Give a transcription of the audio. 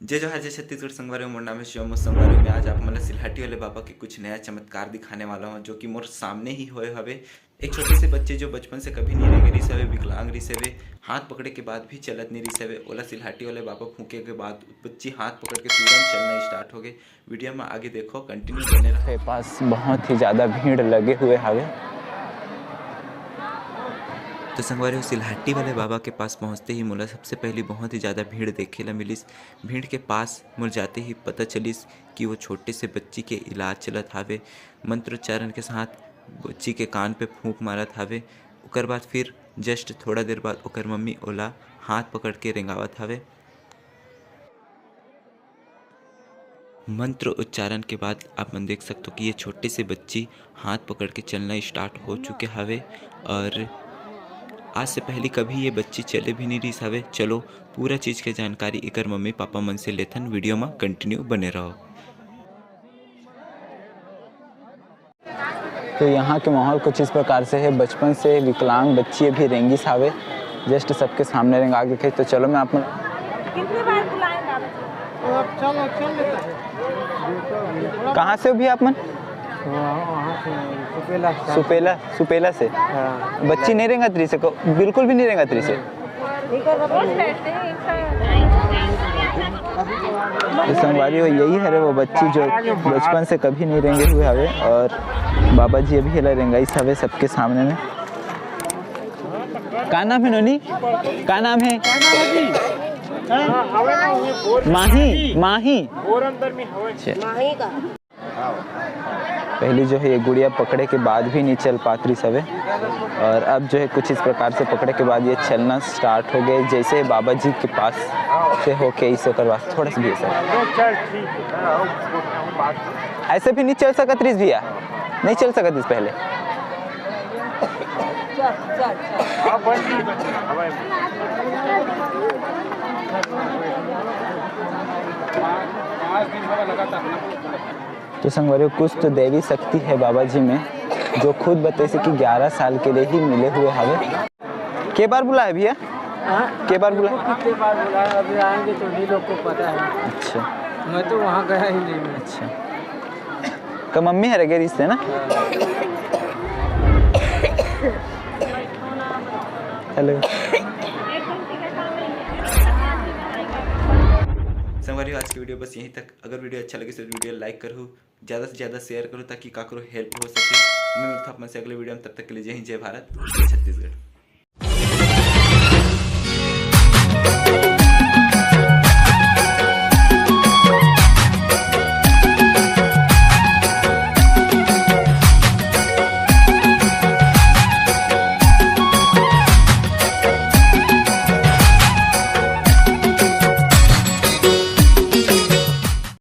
जय जोहार जय छत्तीसगढ़ संगवारी मोर नाम है शिवम संगवारी में आज आप मतलब सिलहाटी वाले बाबा के कुछ नया चमत्कार दिखाने वाला हूँ जो कि मोर सामने ही होए हवे। एक छोटे से बच्चे जो बचपन से कभी नहीं रेंगे रही हवे, विकलांग रही हवे, हाथ पकड़े के बाद भी चलत नहीं रही हवे, ओला सिलहाटी वाले बाबा फूके के बाद बच्ची हाथ पकड़ के तुरंत चलना स्टार्ट हो गए। वीडियो में आगे देखो, कंटिन्यू बने रहो। के पास बहुत ही ज़्यादा भीड़ लगे हुए हवे। तो संगवारी सिलहाटी वाले बाबा के पास पहुंचते ही मोला सबसे पहले बहुत ही ज़्यादा भीड़ देखे ला मिलिस। भीड़ के पास मोर जाते ही पता चलिस कि वो छोटे से बच्ची के इलाज चलत हावे। मंत्रोच्चारण के साथ बच्ची के कान पे फूंक मारत हावे। ओकर बाद फिर जस्ट थोड़ा देर बाद ओकर मम्मी ओला हाथ पकड़ के रेंगावत हावे। मंत्र उच्चारण के बाद आप मन देख सकते हो कि ये छोटे से बच्ची हाथ पकड़ के चलना स्टार्ट हो चुके हवे और आज से पहले कभी ये बच्ची चले भी नहीं रही हवे। चलो पूरा चीज़ के जानकारी एकर मम्मी पापा मन से लेथन। वीडियो में कंटिन्यू बने रहो। तो यहाँ के माहौल कुछ इस प्रकार से है। बचपन से विकलांग बच्ची अभी रेंगिस हावे, जस्ट सबके सामने रेंगा के। तो चलो मैं आप कितनी बार बुलाएं बाबा जी? कहाँ से हो भी आप मन? सुपेला से। बच्ची नहीं रेंगा त्री से को, बिल्कुल भी नहीं रेंगा त्री से। तो संगवारी हो यही है वो बच्ची जो बचपन से कभी नहीं रेंगे हुए हवे और बाबा जी अभी हेला रेंगाइस हवे सबके सामने में। का नाम है नोनी? का नाम है? माही। माही का पहले जो है ये गुड़िया पकड़े के बाद भी नहीं चल पाती सवे और अब जो है कुछ इस प्रकार से पकड़े के बाद ये चलना स्टार्ट हो गए। जैसे बाबा जी के पास से होके इसे करवा थोड़ा सा भी ऐसे भी नहीं चल सकत रिस भैया, नहीं चल सकत इस पहले। तो संगवारी कुछ तो दैवी शक्ति है बाबा जी में जो खुद बताइए कि 11 साल के लिए ही मिले हुए हवे। के बार बुलाए भैया? के बार बुलाए? कितने बार बुलाया, अभी आएंगे तो भी लोग को पता है। अच्छा, मैं तो वहाँ गया ही नहीं। अच्छा का मम्मी है रगे रिश्ते ना? हेलो संगवारी आज की वीडियो बस यहीं तक। अगर वीडियो अच्छा लगे तो वीडियो लाइक करो, ज़्यादा से ज़्यादा शेयर करो ताकि काकरो हेल्प हो सके। मैं मिलता हूँ आपसे अगले वीडियो में, तब तक के लिए जय हिंद, जय भारत, जय छत्तीसगढ़।